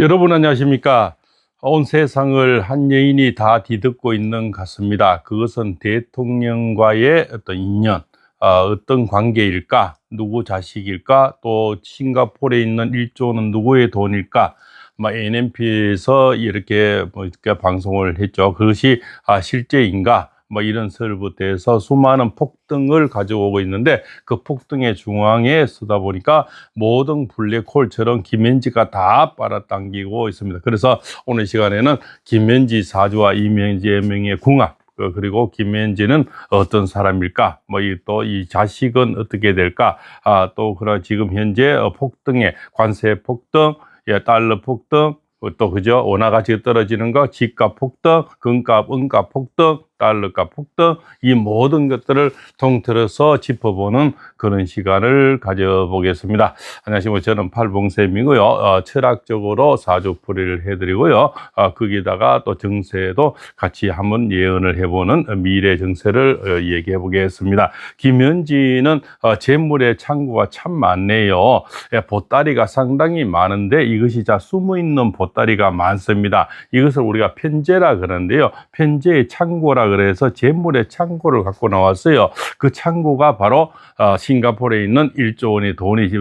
여러분 안녕하십니까? 온 세상을 한 여인이 다 뒤덮고 있는 것 같습니다. 그것은 대통령과의 어떤 인연, 어떤 관계일까? 누구 자식일까? 또 싱가포르에 있는 1조는 누구의 돈일까? NMP에서 이렇게 방송을 했죠. 그것이 실제인가? 이런 설부터 해서 수많은 폭등을 가져오고 있는데, 그 폭등의 중앙에 서다 보니까 모든 블랙홀처럼 김현지가 다 빨아당기고 있습니다. 그래서 오늘 시간에는 김현지 사주와 이재명의 궁합, 그리고 김현지는 어떤 사람일까? 또 이 자식은 어떻게 될까? 또 그런 지금 현재 폭등의 관세 폭등, 달러 폭등, 또 그죠? 원화가치가 떨어지는 거, 집값 폭등, 금값, 은값 폭등, 달러값 폭등, 이 모든 것들을 통틀어서 짚어보는 그런 시간을 가져보겠습니다. 안녕하십니까. 저는 팔봉쌤이고요. 철학적으로 사주풀이를 해드리고요. 거기다가 또 정세도 같이 한번 예언을 해보는 미래 정세를 얘기해 보겠습니다. 김현지는 재물의 창고가 참 많네요. 보따리가 상당히 많은데 이것이 숨어있는 보따리가 많습니다. 이것을 우리가 편재라 그러는데요. 편재의 창고라 그래서 재물의 창고를 갖고 나왔어요. 그 창고가 바로 싱가포르에 있는 1조 원의 돈이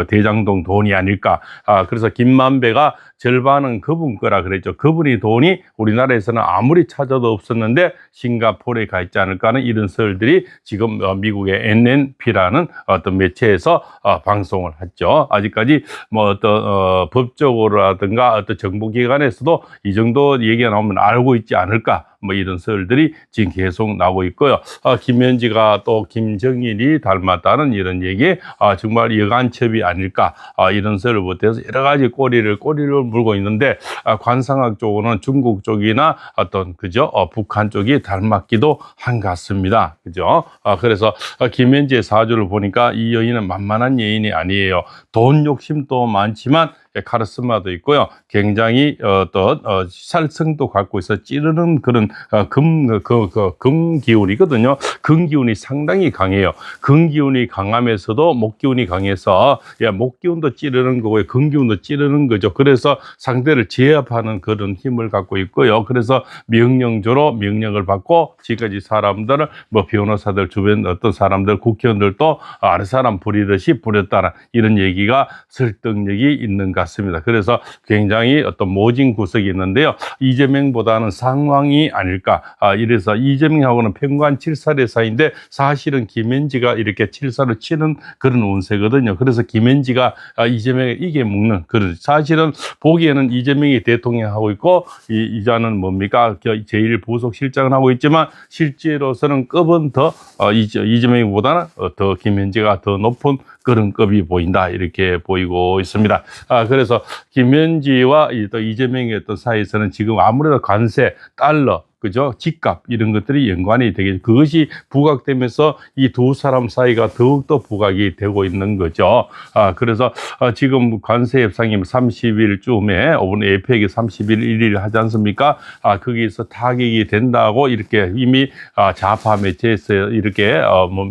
대장동 돈이 아닐까. 그래서 김만배가 절반은 그분 거라 그랬죠. 그분이 돈이 우리나라에서는 아무리 찾아도 없었는데 싱가포르에 가 있지 않을까 하는 이런 설들이 지금 미국의 NNP라는 어떤 매체에서 방송을 했죠. 아직까지 어떤 법적으로라든가 어떤 정보기관에서도 이 정도 얘기가 나오면 알고 있지 않을까. 이런 설들이 지금 계속 나오고 있고요. 김현지가 또 김정일이 닮았다는 이런 얘기, 정말 여간첩이 아닐까, 이런 설을 보태서 여러 가지 꼬리를 물고 있는데, 관상학 쪽으로는 중국 쪽이나 어떤, 그죠? 북한 쪽이 닮았기도 한 것 같습니다. 그죠? 그래서 김현지의 사주를 보니까 이 여인은 만만한 여인이 아니에요. 돈 욕심도 많지만, 카리스마도 있고요. 굉장히 어떤 살성도 갖고 있어 찌르는 그런 금 기운이거든요. 금 기운이 상당히 강해요. 금 기운이 강하면서도 목 기운이 강해서 목 기운도 찌르는 거고요. 금 기운도 찌르는 거죠. 그래서 상대를 제압하는 그런 힘을 갖고 있고요. 그래서 명령조로 명령을 받고 지금까지 사람들은 변호사들 주변 어떤 사람들 국회의원들도 아는 사람 부리듯이 부렸다는 이런 얘기가 설득력이 있는 것 같습니다. 그래서 굉장히 어떤 모진 구석이 있는데요. 이재명보다는 상황이 아닐까. 이래서 이재명하고는 편관 7살의 사이인데 사실은 김현지가 이렇게 7살을 치는 그런 운세거든요. 그래서 김현지가 이재명을 이겨먹는 그런, 사실은 보기에는 이재명이 대통령하고 있고 이자는 뭡니까? 제1부속실장을 하고 있지만 실제로서는 급은 더 이재명보다는 더 김현지가 더 높은 그런 급이 보인다, 이렇게 보이고 있습니다. 그래서 김현지와 또 이재명의 어떤 사이에서는 지금 아무래도 관세, 달러, 그죠? 집값, 이런 것들이 연관이 되겠죠. 그것이 부각되면서 이 두 사람 사이가 더욱더 부각이 되고 있는 거죠. 그래서 지금 관세 협상이 30일쯤에, 오늘 APEC 30일 1일 하지 않습니까? 거기서 타격이 된다고 이렇게 이미 좌파 매체에서 이렇게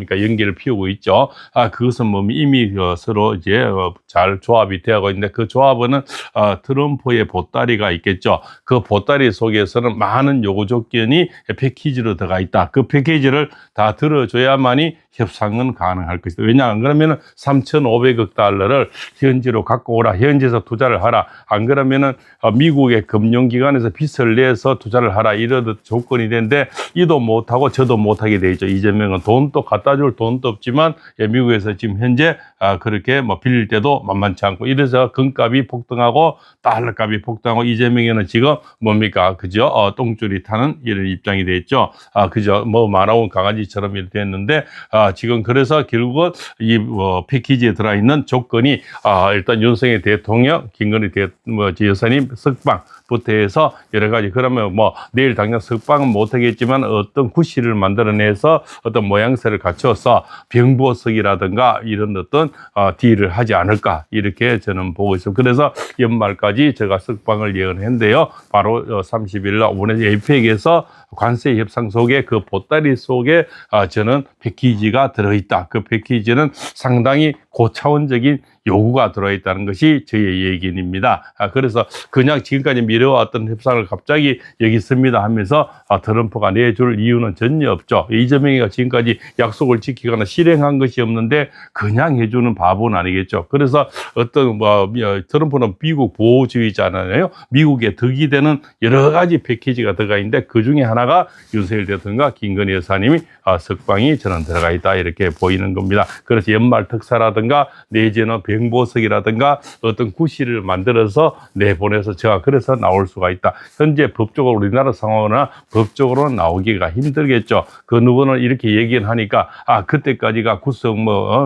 연기를 피우고 있죠. 그것은 이미 서로 이제 잘 조합이 되어가고 있는데, 그 조합은 트럼프의 보따리가 있겠죠. 그 보따리 속에서는 많은 요구 조건이 패키지로 들어가 있다. 그 패키지를 다 들어줘야만이 협상은 가능할 것이다. 왜냐, 안 그러면은 3,500억 달러를 현지로 갖고 오라, 현지에서 투자를 하라, 안 그러면은 미국의 금융기관에서 빚을 내서 투자를 하라, 이런 조건이 되는데 이도 못하고 저도 못하게 돼 있죠. 이재명은 돈도 갖다 줄 돈도 없지만 미국에서 지금 현재 그렇게 빌릴 때도 만만치 않고, 이래서 금값이 폭등하고 달러값이 폭등하고, 이재명에는 지금 그죠? 똥줄이 타는 이런 입장이 돼 있죠. 그죠? 말아온 강아지처럼 이렇게 됐는데, 지금 그래서 결국은 이 패키지에 들어있는 조건이 일단 윤석열 대통령, 김건희 여사님 석방부터 해서 여러 가지, 그러면 내일 당장 석방은 못하겠지만 어떤 구실을 만들어내서 어떤 모양새를 갖춰서 병보석이라든가 이런 어떤 딜을 하지 않을까, 이렇게 저는 보고 있습니다. 그래서 연말까지 제가 석방을 예언했는데요. 바로 30일 날 오늘 APEC에서 관세 협상 속에 그 보따리 속에 저는 패키지가 들어있다. 그 패키지는 상당히 고차원적인 요구가 들어와 있다는 것이 저의 얘기입니다. 그래서 그냥 지금까지 미뤄왔던 협상을 갑자기 여기 있습니다 하면서 트럼프가 내줄 이유는 전혀 없죠. 이재명이가 지금까지 약속을 지키거나 실행한 것이 없는데 그냥 해주는 바보는 아니겠죠. 그래서 어떤 트럼프는 미국 보호주의자잖아요. 미국의 덕이 되는 여러 가지 패키지가 들어가 있는데 그 중에 하나가 윤석열 대통령과 김건희 여사님이 석방이 저는 들어가 있다 이렇게 보이는 겁니다. 그래서 연말 특사라든가 내지는 병보석이라든가 어떤 구실을 만들어서 내보내서 제가 그래서 나올 수가 있다. 현재 법적으로 우리나라 상황은 법적으로 나오기가 힘들겠죠. 그 누구는 이렇게 얘기를 하니까 그때까지가 구속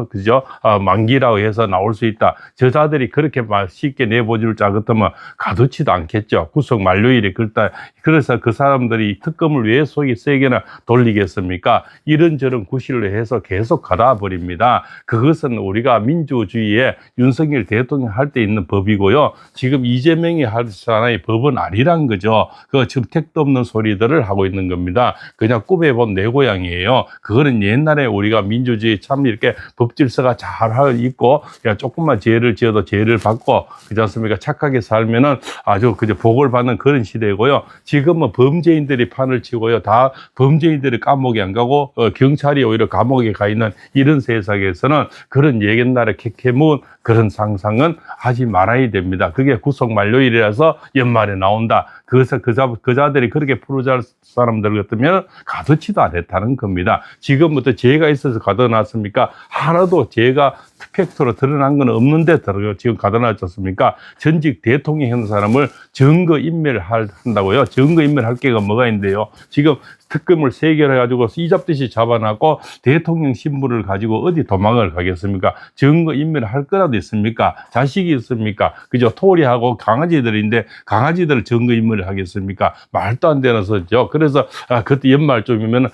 그죠? 만기라고 해서 나올 수 있다. 저자들이 그렇게 쉽게 내보줄 자 같으면 가두지도 않겠죠. 구속 만료일이 그렇다. 그래서 그 사람들이 특검을 왜 속이 세게나 돌리겠습니까? 이런저런 구실을 해서 계속 갈아버립니다. 그것은 우리가 민주주의에 윤석열 대통령 할 때 있는 법이고요. 지금 이재명이 할 사나이 법은 아니란 거죠. 그 지금 택도 없는 소리들을 하고 있는 겁니다. 그냥 꿈에 본 내 고향이에요. 그거는 옛날에 우리가 민주주의 참 이렇게 법 질서가 잘 있고 그냥 조금만 죄를 지어도 죄를 받고 그렇지 않습니까? 착하게 살면은 아주 그저 복을 받는 그런 시대고요. 지금은 범죄인들이 판을 치고요. 다 범죄인들이 감옥에 안 가고 경찰이 오히려 감옥에 가 있는 이런 세상에서는 그런 옛날에 캐캐문 그런 상상은 하지 말아야 됩니다. 그게 구속 만료일이라서 연말에 나온다. 그래서 그자들이 그렇게 프로잘 사람들 같으면 가두지도 않았다는 겁니다. 지금부터 죄가 있어서 가둬놨습니까? 하나도 죄가 팩트로 드러난 건 없는데 지금 가둬놨지 않습니까? 전직 대통령 현 사람을 증거인멸 한다고요. 증거인멸할 게가 뭐가 있는데요. 지금 특검을 3개를 해가지고 이잡듯이 잡아놨고 대통령 신분을 가지고 어디 도망을 가겠습니까? 증거인멸 할 거라도 있습니까? 자식이 있습니까? 그죠? 토리하고 강아지들인데 강아지들을 증거인멸을 하겠습니까? 말도 안 되는 소리죠. 그래서 그때 연말쯤이면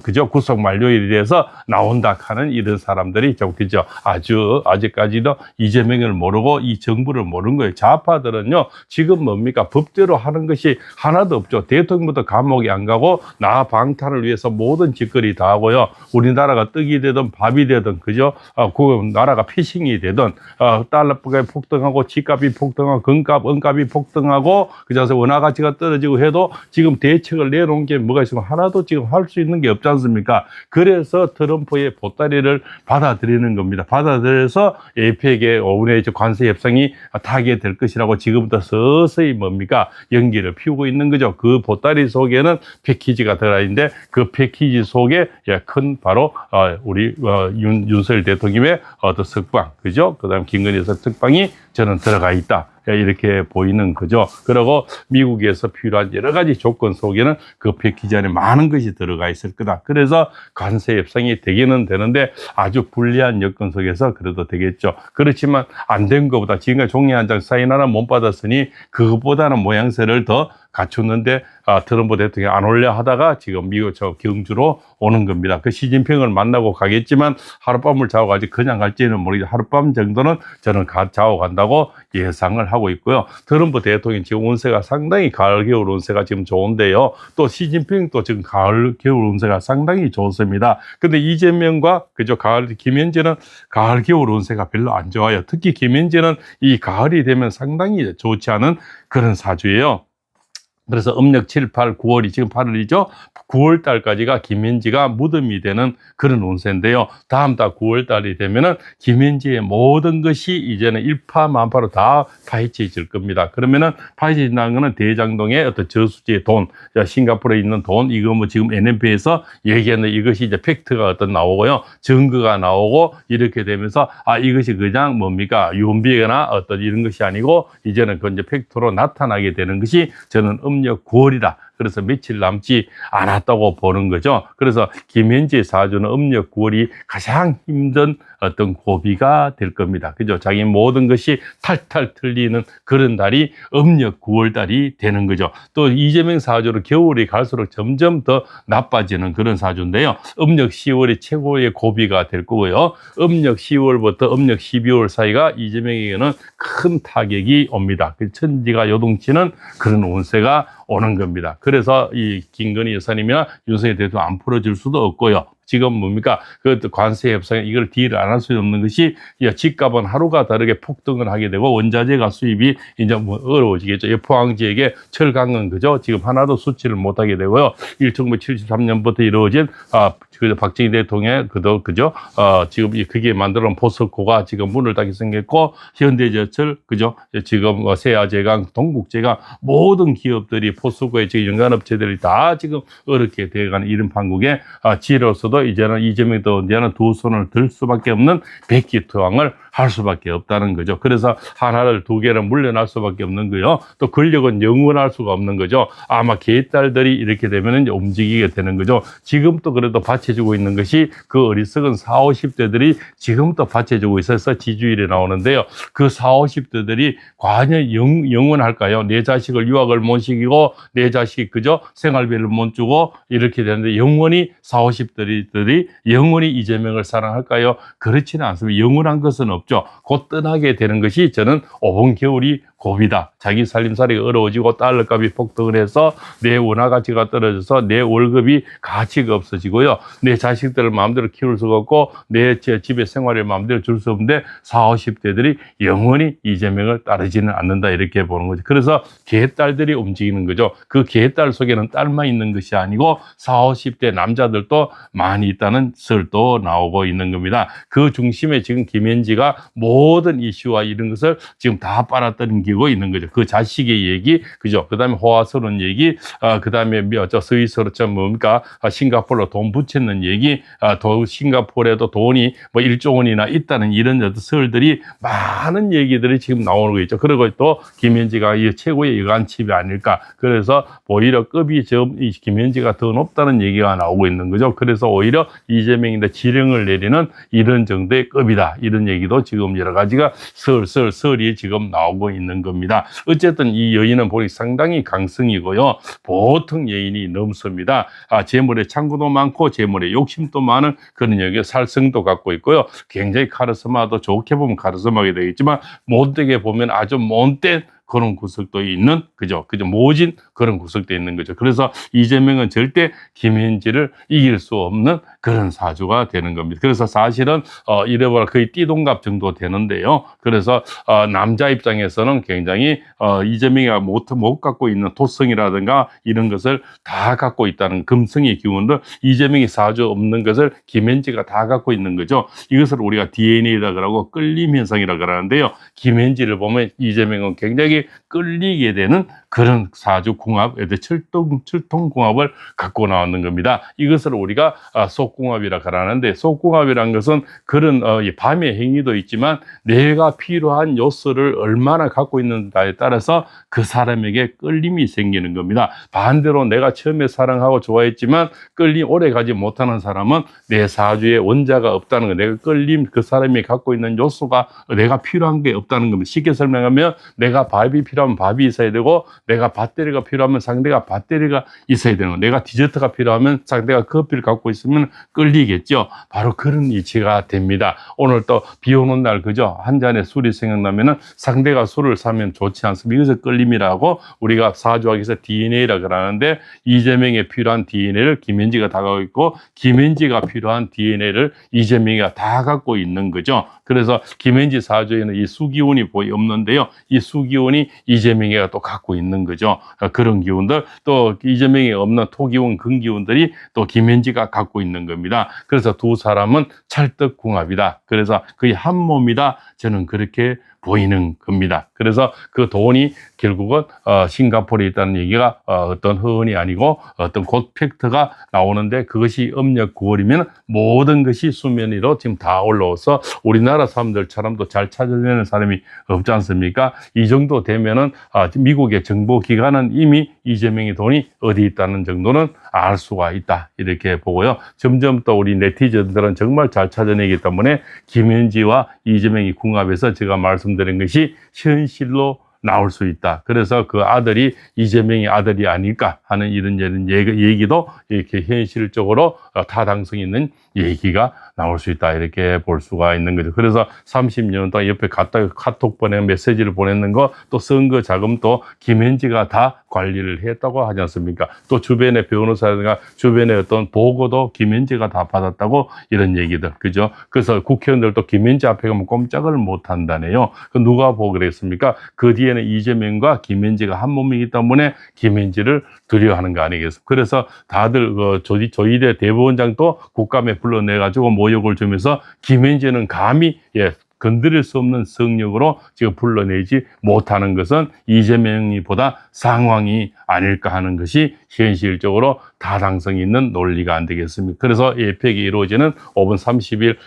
그죠? 구속 만료일이 돼서 나온다 하는 이런 사람들이 좀 그죠? 아직까지도 이재명을 모르고 이 정부를 모르는 거예요. 좌파들은요 지금 뭡니까? 법대로 하는 것이 하나도 없죠. 대통령부터 감옥에 안 가고 나 방탄을 위해서 모든 짓거리 다 하고요. 우리나라가 떡이 되든 밥이 되든 그죠? 그 나라가 패싱이 되든 달러값이 폭등하고 집값이 폭등하고 금값, 은값이 폭등하고 그래서 원화 가치가 떨어지고 해도 지금 대책을 내놓은 게 뭐가 있으면 하나도 지금 할 수 있는 게 없지 않습니까? 그래서 트럼프의 보따리를 받아들이는 겁니다. 받아들여서 APEC의 5분의 관세 협상이 타게 될 것이라고 지금부터 서서히 뭡니까? 연기를 피우고 있는 거죠. 그 보따리 속에는 패키지가 들어가 있는데 그 패키지 속에 큰 바로 우리 윤석열 대통령의 어떤 석방, 그죠? 그다음 김건희 여사 석방이 저는 들어가 있다. 이렇게 보이는 거죠. 그리고 미국에서 필요한 여러 가지 조건 속에는 그 패키지 안에 많은 것이 들어가 있을 거다. 그래서 관세 협상이 되기는 되는데 아주 불리한 여건 속에서 그래도 되겠죠. 그렇지만 안 된 것보다 지금까지 종이 한 장 사인 하나 못 받았으니 그것보다는 모양새를 더 갖췄는데 트럼프 대통령이 안 올려 하다가 지금 미국 경주로 오는 겁니다. 그 시진핑을 만나고 가겠지만 하룻밤을 자고 가지 그냥 갈지는 모르겠는데 하룻밤 정도는 저는 자고 간다고 예상을 하고 있고요. 트럼프 대통령 지금 운세가 상당히 가을 겨울 운세가 지금 좋은데요. 또 시진핑도 지금 가을 겨울 운세가 상당히 좋습니다. 근데 이재명과 그죠 김현재는 가을 겨울 운세가 별로 안 좋아요. 특히 김현재는 이 가을이 되면 상당히 좋지 않은 그런 사주예요. 그래서 음력 7, 8, 9월이 지금 8월이죠. 9월 달까지가 김현지가 무덤이 되는 그런 운세인데요. 다음 달 9월 달이 되면은 김현지의 모든 것이 이제는 일파만파로 다 파헤쳐질 겁니다. 그러면은 파헤쳐진다는 거는 대장동의 어떤 저수지의 돈, 싱가포르에 있는 돈, 이거 뭐 지금 NMP에서 얘기하는 이것이 이제 팩트가 어떤 나오고요. 증거가 나오고 이렇게 되면서 이것이 그냥 뭡니까? 윤비거나 어떤 이런 것이 아니고 이제는 그 이제 팩트로 나타나게 되는 것이 저는 음력 9월이다. 그래서 며칠 남지 않았다고 보는 거죠. 그래서 김현지 사주는 음력 9월이 가장 힘든 어떤 고비가 될 겁니다. 그죠? 자기 모든 것이 탈탈 틀리는 그런 달이 음력 9월 달이 되는 거죠. 또 이재명 사주로 겨울이 갈수록 점점 더 나빠지는 그런 사주인데요. 음력 10월이 최고의 고비가 될 거고요. 음력 10월부터 음력 12월 사이가 이재명에게는 큰 타격이 옵니다. 천지가 요동치는 그런 운세가 오는 겁니다. 그래서 이 김건희 여사님이나 윤석열 대통령 안 풀어줄 수도 없고요. 지금 뭡니까? 그 관세 협상에 이걸 딜을 안 할 수 없는 것이 집값은 하루가 다르게 폭등을 하게 되고 원자재가 수입이 이제 뭐 어려워지겠죠. 포항 지역의 철강은 그죠? 지금 하나도 수출을 못 하게 되고요. 1973년부터 이루어진 그 박정희 대통령의 그죠? 지금 그게 만들어 놓은 포스코가 지금 문을 닫게 생겼고 현대제철 그죠? 지금 세아제강, 동국제강 모든 기업들이 포스코의 지금 연관업체들이 다 지금 어렵게 되어가는 이런 판국에 지로서도 이제는 이재명도 이제는 두 손을 들 수밖에 없는 백기투항을 할 수밖에 없다는 거죠. 그래서 하나를 두 개를 물려날 수밖에 없는 거요. 또 권력은 영원할 수가 없는 거죠. 아마 개딸들이 이렇게 되면 이제 움직이게 되는 거죠. 지금도 그래도 받쳐주고 있는 것이 그 어리석은 40, 50대들이 지금도 받쳐주고 있어서 지지율이 나오는데요. 그 40, 50대들이 과연 영원할까요? 내 자식을 유학을 못 시키고 내 자식 그죠? 생활비를 못 주고 이렇게 되는데 영원히 40, 50대들이 영원히 이재명을 사랑할까요? 그렇지는 않습니다. 영원한 것은 없죠. 곧 떠나게 되는 것이 저는 5번 겨울이 고비다. 자기 살림살이가 어려워지고 달러값이 폭등을 해서 내 원화 가치가 떨어져서 내 월급이 가치가 없어지고요. 내 자식들을 마음대로 키울 수가 없고 내 집의 생활을 마음대로 줄 수 없는데 40, 50대들이 영원히 이재명을 따르지는 않는다 이렇게 보는 거죠. 그래서 개딸들이 움직이는 거죠. 그 개딸 속에는 딸만 있는 것이 아니고 40, 50대 남자들도 많이 있다는 설도 나오고 있는 겁니다. 그 중심에 지금 김현지가 모든 이슈와 이런 것을 지금 다 빨아들이고 있는 거죠. 그 자식의 얘기, 그죠? 그 다음에 호화스러운 얘기, 그 다음에 스위스로 뭡니까? 싱가포르로 돈 붙였는 얘기, 싱가포르에도 돈이 뭐 1조 원이나 있다는 이런 설들이 많은 얘기들이 지금 나오는 거죠. 그리고 또 김현지가 이 최고의 여간칩이 아닐까. 그래서 오히려 급이 이 김현지가 더 높다는 얘기가 나오고 있는 거죠. 그래서 오히려 이재명인데 지령을 내리는 이런 정도의 급이다. 이런 얘기도 지금 여러 가지가 설이 지금 나오고 있는 겁니다. 어쨌든 이 여인은 보니 상당히 강성이고요. 보통 여인이 넘습니다. 재물에 창구도 많고 재물에 욕심도 많은 그런 여기 살성도 갖고 있고요. 굉장히 카리스마도 좋게 보면 카리스마게 되겠지만 못되게 보면 아주 못된 그런 구석도 있는 그죠 모진 그런 구석도 있는 거죠. 그래서 이재명은 절대 김현지를 이길 수 없는 그런 사주가 되는 겁니다. 그래서 사실은 이래봐라 거의 띠동갑 정도 되는데요. 그래서 남자 입장에서는 굉장히 이재명이 못 갖고 있는 토성이라든가 이런 것을 다 갖고 있다는 금성의 기운을 이재명이 사주 없는 것을 김현지가 다 갖고 있는 거죠. 이것을 우리가 DNA라 그러고 끌림 현상이라 그러는데요. 김현지를 보면 이재명은 굉장히 끌리게 되는 그런 사주 궁합, 철통궁합을 갖고 나오는 겁니다. 이것을 우리가 속궁합이라 그러는데 속궁합이라는 것은 그런 밤의 행위도 있지만 내가 필요한 요소를 얼마나 갖고 있는가에 따라서 그 사람에게 끌림이 생기는 겁니다. 반대로 내가 처음에 사랑하고 좋아했지만 끌림 오래 가지 못하는 사람은 내 사주에 원자가 없다는 거, 내가 끌림 그 사람이 갖고 있는 요소가 내가 필요한 게 없다는 겁니다. 쉽게 설명하면 내가 밥이 필요하면 밥이 있어야 되고 내가 배터리가 필요하면 상대가 배터리가 있어야 되는 거, 내가 디저트가 필요하면 상대가 커피를 갖고 있으면 끌리겠죠. 바로 그런 이치가 됩니다. 오늘 또 비 오는 날 그죠? 한 잔의 술이 생각나면은 상대가 술을 사면 좋지 않습니까? 이것을 끌림이라고 우리가 사주학에서 DNA라 그러는데 이재명에 필요한 DNA를 김현지가 다 갖고 있고 김현지가 필요한 DNA를 이재명이가 다 갖고 있는 거죠. 그래서 김현지 사주에는 이 수기운이 거의 없는데요. 이 수기운이 이재명이가 또 갖고 있는 거죠. 그런 기운들, 또 이재명이 없는 토기운, 금기운들이 또 김현지가 갖고 있는 겁니다. 그래서 두 사람은 찰떡궁합이다. 그래서 거의 한 몸이다. 저는 그렇게 보이는 겁니다. 그래서 그 돈이 결국은 싱가포르에 있다는 얘기가 어떤 허언이 아니고 어떤 곧 팩트가 나오는데 그것이 음력 9월이면 모든 것이 수면 위로 지금 다 올라와서 우리나라 사람들처럼도 잘 찾아내는 사람이 없지 않습니까? 이 정도 되면은 미국의 정보기관은 이미 이재명의 돈이 어디 있다는 정도는 알 수가 있다 이렇게 보고요. 점점 또 우리 네티즌들은 정말 잘 찾아내기 때문에 김현지와 이재명이 궁합해서 제가 말씀드린 것이 현실로 나올 수 있다. 그래서 그 아들이 이재명의 아들이 아닐까 하는 이런 얘기도 이렇게 현실적으로 타당성 있는 얘기가 나올 수 있다. 이렇게 볼 수가 있는 거죠. 그래서 30년 동안 옆에 카톡 보내는 메시지를 보냈는 거, 또 선거 자금도 김현지가 다 관리를 했다고 하지 않습니까? 또 주변의 변호사가 주변의 어떤 보고도 김현지가 다 받았다고 이런 얘기들, 그죠? 그래서 국회의원들도 김현지 앞에 가면 꼼짝을 못 한다네요. 그 누가 보고 그랬습니까? 그 뒤에는 이재명과 김현지가 한 몸이기 때문에 김현지를 두려워하는 거 아니겠습니까? 그래서 다들 조희대 대법원장도 국감에 불러내가지고 모욕을 주면서 김현지는 감히 건드릴 수 없는 성력으로 지금 불러내지 못하는 것은 이재명이보다 상황이 아닐까 하는 것이 현실적으로 타당성 있는 논리가 안 되겠습니까? 그래서 예팩이 이루어지는 5분 30일,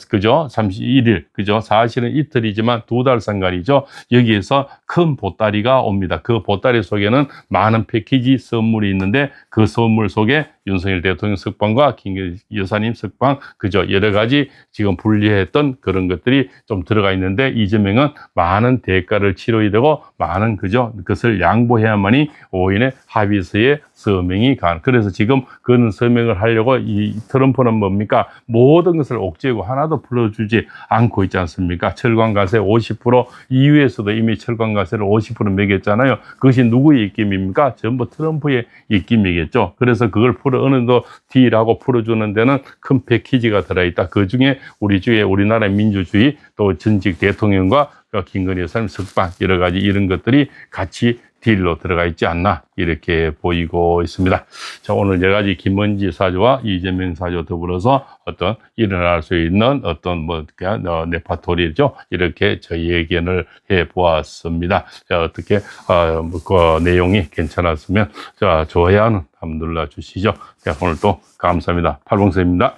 그죠? 31일, 그죠? 사실은 이틀이지만 2달 상간이죠. 여기에서 큰 보따리가 옵니다. 그 보따리 속에는 많은 패키지 선물이 있는데 그 선물 속에 윤석열 대통령 석방과 김 여사님 석방, 그죠? 여러 가지 지금 분리했던 그런 것들이 좀 들어가 있는데 이재명은 많은 대가를 치러야 되고 많은, 그죠? 그것을 양보해야만이 5인의 합의서에 서명이 가능. 그래서 지금 그런 서명을 하려고 이 트럼프는 뭡니까? 모든 것을 옥죄고 하나도 풀어주지 않고 있지 않습니까? 철강가세 50%, EU에서도 이미 철강가세를 50% 매겼잖아요. 그것이 누구의 입김입니까? 전부 트럼프의 입김이겠죠. 그래서 그걸 어느 정도 딜하고 풀어주는 데는 큰 패키지가 들어있다. 그 중에 우리나라 민주주의, 또 전직 대통령과 김건희 여사님 석방, 여러 가지 이런 것들이 같이 딜로 들어가 있지 않나 이렇게 보이고 있습니다. 자, 오늘 여러 가지 김문지 사주와 이재명 사주 더불어서 어떤 일어날 수 있는 어떤 네파토리죠. 이렇게 저희 의견을 해 보았습니다. 자, 어떻게 그 내용이 괜찮았으면 자, 좋아요는 한번 눌러 주시죠. 자, 오늘 또 감사합니다. 팔봉서입니다.